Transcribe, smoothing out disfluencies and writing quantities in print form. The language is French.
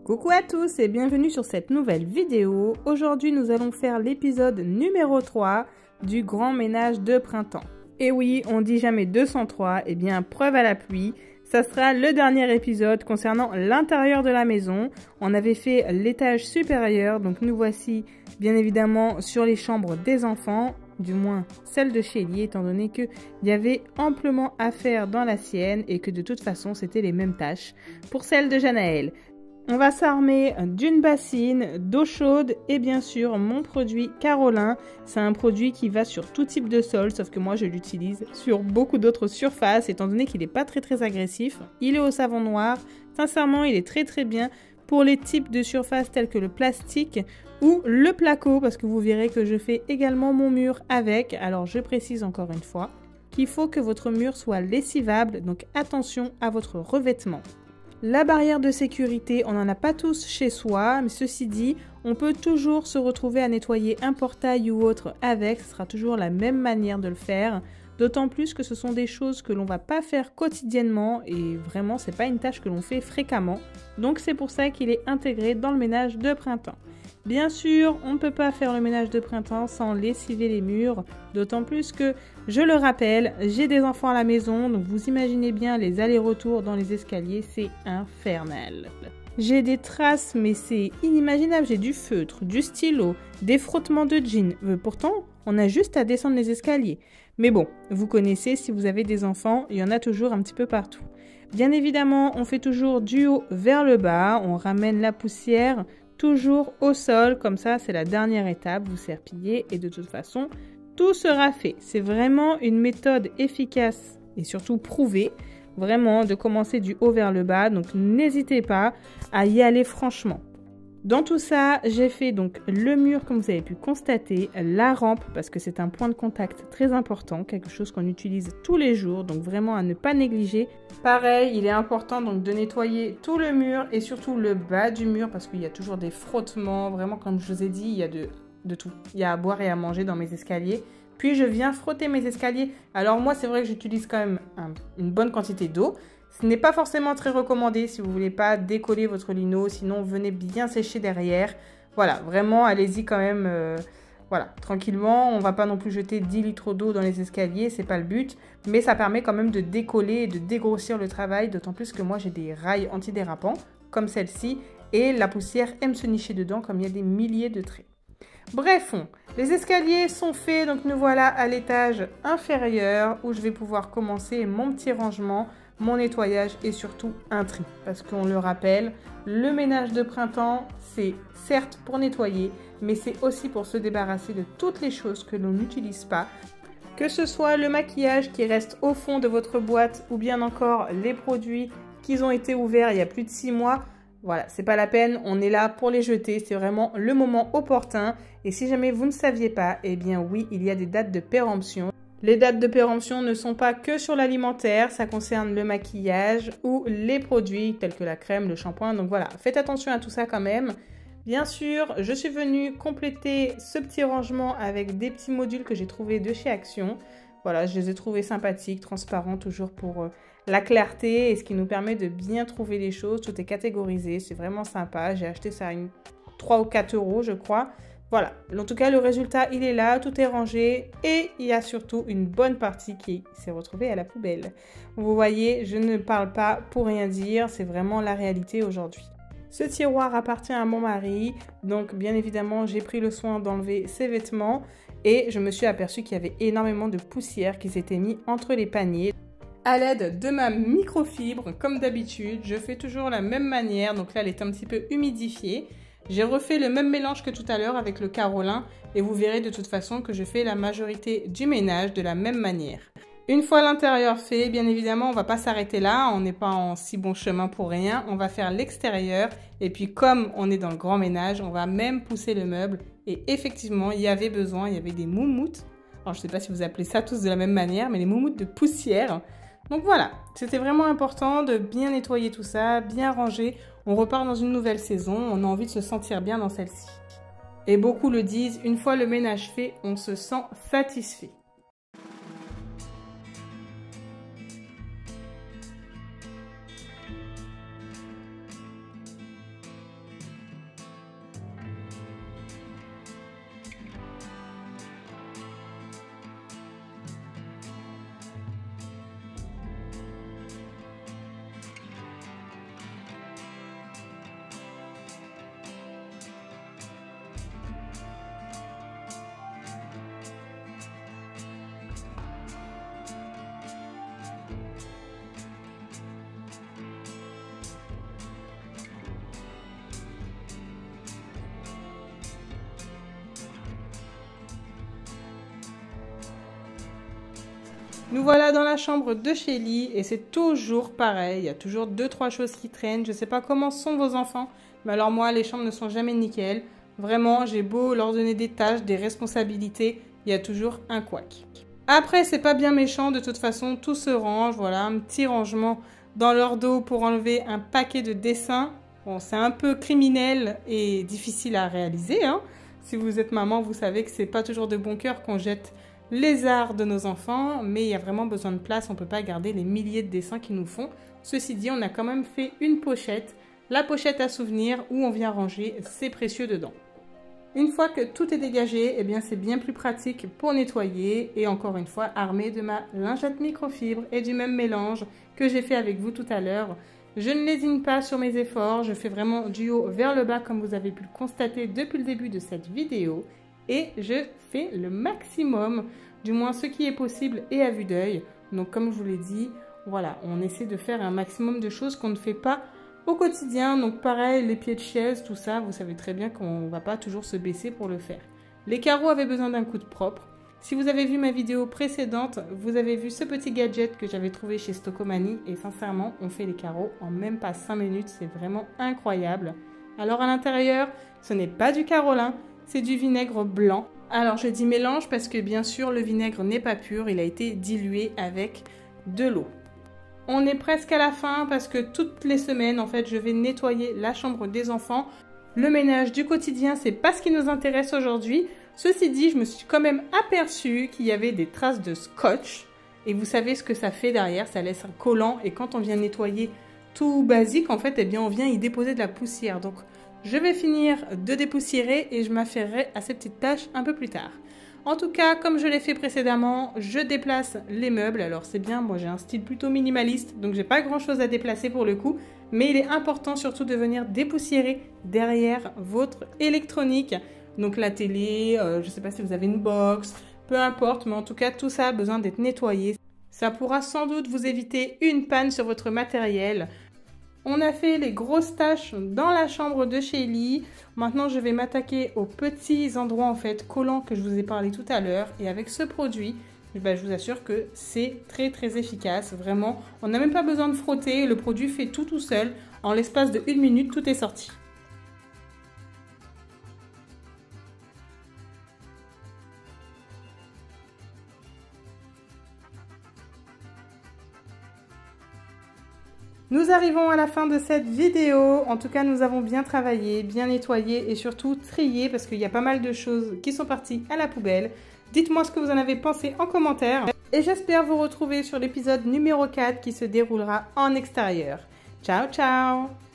Coucou à tous et bienvenue sur cette nouvelle vidéo. Aujourd'hui nous allons faire l'épisode numéro 3 du grand ménage de printemps. Et oui, on dit jamais 203, et bien preuve à l'appui, ça sera le dernier épisode concernant l'intérieur de la maison. On avait fait l'étage supérieur, donc nous voici bien évidemment sur les chambres des enfants, du moins celle de Shelly, étant donné qu'il y avait amplement à faire dans la sienne et que de toute façon c'était les mêmes tâches pour celle de Janaël. On va s'armer d'une bassine, d'eau chaude et bien sûr mon produit Carolin. C'est un produit qui va sur tout type de sol, sauf que moi je l'utilise sur beaucoup d'autres surfaces étant donné qu'il n'est pas très agressif. Il est au savon noir, sincèrement il est très bien pour les types de surfaces tels que le plastique ou le placo parce que vous verrez que je fais également mon mur avec. Alors je précise encore une fois qu'il faut que votre mur soit lessivable, donc attention à votre revêtement. La barrière de sécurité, on n'en a pas tous chez soi, mais ceci dit, on peut toujours se retrouver à nettoyer un portail ou autre avec, ce sera toujours la même manière de le faire, d'autant plus que ce sont des choses que l'on va pas faire quotidiennement et vraiment c'est pas une tâche que l'on fait fréquemment, donc c'est pour ça qu'il est intégré dans le ménage de printemps. Bien sûr, on ne peut pas faire le ménage de printemps sans lessiver les murs, d'autant plus que, je le rappelle, j'ai des enfants à la maison, donc vous imaginez bien les allers-retours dans les escaliers, c'est infernal. J'ai des traces, mais c'est inimaginable, j'ai du feutre, du stylo, des frottements de jeans. Pourtant, on a juste à descendre les escaliers. Mais bon, vous connaissez, si vous avez des enfants, il y en a toujours un petit peu partout. Bien évidemment, on fait toujours du haut vers le bas, on ramène la poussière toujours au sol, comme ça c'est la dernière étape, vous serpillez et de toute façon tout sera fait. C'est vraiment une méthode efficace et surtout prouvée, vraiment de commencer du haut vers le bas, donc n'hésitez pas à y aller franchement. Dans tout ça, j'ai fait donc le mur comme vous avez pu constater, la rampe parce que c'est un point de contact très important, quelque chose qu'on utilise tous les jours, donc vraiment à ne pas négliger. Pareil, il est important donc de nettoyer tout le mur et surtout le bas du mur parce qu'il y a toujours des frottements, vraiment comme je vous ai dit, il y a de tout. Il y a à boire et à manger dans mes escaliers. Puis je viens frotter mes escaliers. Alors moi c'est vrai que j'utilise quand même une bonne quantité d'eau. Ce n'est pas forcément très recommandé si vous ne voulez pas décoller votre lino, sinon venez bien sécher derrière. Voilà, vraiment, allez-y quand même, voilà, tranquillement. On ne va pas non plus jeter 10 litres d'eau dans les escaliers, c'est pas le but. Mais ça permet quand même de décoller et de dégrossir le travail, d'autant plus que moi j'ai des rails antidérapants, comme celle-ci, et la poussière aime se nicher dedans comme il y a des milliers de traits. Bref, les escaliers sont faits, donc nous voilà à l'étage inférieur où je vais pouvoir commencer mon petit rangement, mon nettoyage et surtout un tri. Parce qu'on le rappelle, le ménage de printemps, c'est certes pour nettoyer, mais c'est aussi pour se débarrasser de toutes les choses que l'on n'utilise pas. Que ce soit le maquillage qui reste au fond de votre boîte ou bien encore les produits qui ont été ouverts il y a plus de 6 mois. Voilà, c'est pas la peine, on est là pour les jeter, c'est vraiment le moment opportun. Et si jamais vous ne saviez pas, eh bien oui, il y a des dates de péremption. Les dates de péremption ne sont pas que sur l'alimentaire, ça concerne le maquillage ou les produits tels que la crème, le shampoing. Donc voilà, faites attention à tout ça quand même. Bien sûr, je suis venue compléter ce petit rangement avec des petits modules que j'ai trouvés de chez Action. Voilà, je les ai trouvés sympathiques, transparents, toujours pour la clarté et ce qui nous permet de bien trouver les choses. Tout est catégorisé, c'est vraiment sympa. J'ai acheté ça à 3 ou 4 euros, je crois. Voilà, en tout cas, le résultat, il est là, tout est rangé et il y a surtout une bonne partie qui s'est retrouvée à la poubelle. Vous voyez, je ne parle pas pour rien dire, c'est vraiment la réalité aujourd'hui. Ce tiroir appartient à mon mari, donc bien évidemment, j'ai pris le soin d'enlever ses vêtements et je me suis aperçue qu'il y avait énormément de poussière qui s'était mis entre les paniers. À l'aide de ma microfibre, comme d'habitude, je fais toujours la même manière, donc là, elle est un petit peu humidifiée. J'ai refait le même mélange que tout à l'heure avec le Carolin et vous verrez de toute façon que je fais la majorité du ménage de la même manière. Une fois l'intérieur fait, bien évidemment, on ne va pas s'arrêter là, on n'est pas en si bon chemin pour rien. On va faire l'extérieur et puis comme on est dans le grand ménage, on va même pousser le meuble. Et effectivement, il y avait besoin, il y avait des moumoutes. Alors je ne sais pas si vous appelez ça tous de la même manière, mais les moumoutes de poussière. Donc voilà, c'était vraiment important de bien nettoyer tout ça, bien ranger. On repart dans une nouvelle saison, on a envie de se sentir bien dans celle-ci. Et beaucoup le disent, une fois le ménage fait, on se sent satisfait. Nous voilà dans la chambre de Shelly et c'est toujours pareil, il y a toujours 2-3 choses qui traînent. Je ne sais pas comment sont vos enfants, mais alors moi les chambres ne sont jamais nickel. Vraiment, j'ai beau leur donner des tâches, des responsabilités, il y a toujours un couac. Après, c'est pas bien méchant, de toute façon, tout se range, voilà, un petit rangement dans leur dos pour enlever un paquet de dessins. Bon, c'est un peu criminel et difficile à réaliser, hein. Si vous êtes maman, vous savez que c'est pas toujours de bon cœur qu'on jette les arts de nos enfants, mais il y a vraiment besoin de place, on ne peut pas garder les milliers de dessins qu'ils nous font. Ceci dit, on a quand même fait une pochette, la pochette à souvenirs où on vient ranger ses précieux dedans. Une fois que tout est dégagé, eh bien c'est bien plus pratique pour nettoyer et encore une fois armé de ma lingette microfibre et du même mélange que j'ai fait avec vous tout à l'heure. Je ne lésine pas sur mes efforts, je fais vraiment du haut vers le bas comme vous avez pu le constater depuis le début de cette vidéo. Et je fais le maximum, du moins ce qui est possible et à vue d'œil. Donc comme je vous l'ai dit, voilà, on essaie de faire un maximum de choses qu'on ne fait pas au quotidien. Donc pareil, les pieds de chaise, tout ça, vous savez très bien qu'on ne va pas toujours se baisser pour le faire. Les carreaux avaient besoin d'un coup de propre. Si vous avez vu ma vidéo précédente, vous avez vu ce petit gadget que j'avais trouvé chez Stocomanie. Et sincèrement, on fait les carreaux en même pas 5 minutes, c'est vraiment incroyable. Alors à l'intérieur, ce n'est pas du carolin, c'est du vinaigre blanc. Alors je dis mélange parce que bien sûr le vinaigre n'est pas pur, il a été dilué avec de l'eau. On est presque à la fin parce que toutes les semaines en fait je vais nettoyer la chambre des enfants. Le ménage du quotidien c'est pas ce qui nous intéresse aujourd'hui. Ceci dit, je me suis quand même aperçue qu'il y avait des traces de scotch. Et vous savez ce que ça fait derrière, ça laisse un collant et quand on vient nettoyer tout basique en fait, eh bien on vient y déposer de la poussière. Donc je vais finir de dépoussiérer et je m'affairerai à ces petites tâches un peu plus tard. En tout cas, comme je l'ai fait précédemment, je déplace les meubles. Alors c'est bien, moi j'ai un style plutôt minimaliste, donc j'ai pas grand chose à déplacer pour le coup. Mais il est important surtout de venir dépoussiérer derrière votre électronique. Donc la télé, je sais pas si vous avez une box, peu importe, mais en tout cas tout ça a besoin d'être nettoyé. Ça pourra sans doute vous éviter une panne sur votre matériel. On a fait les grosses tâches dans la chambre de Shelly. Maintenant, je vais m'attaquer aux petits endroits en fait collants que je vous ai parlé tout à l'heure. Et avec ce produit, je vous assure que c'est très efficace. Vraiment, on n'a même pas besoin de frotter. Le produit fait tout seul. En l'espace de 1 minute, tout est sorti. Nous arrivons à la fin de cette vidéo. En tout cas, nous avons bien travaillé, bien nettoyé et surtout trié parce qu'il y a pas mal de choses qui sont parties à la poubelle. Dites-moi ce que vous en avez pensé en commentaire. Et j'espère vous retrouver sur l'épisode numéro 4 qui se déroulera en extérieur. Ciao, ciao!